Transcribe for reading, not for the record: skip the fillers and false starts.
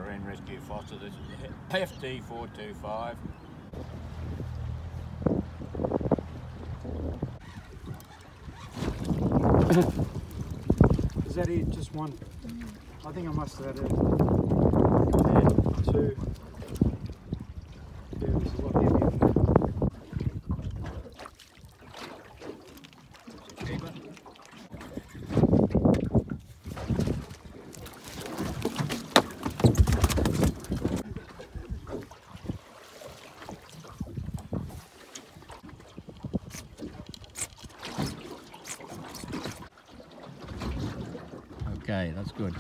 Marine Rescue Forster. This is 𝗙𝗶𝘀𝗁𝗏. Is that it? Just one? I think I must have had two. Yeah, this is a lot heavier. Cheaper. Okay, that's good.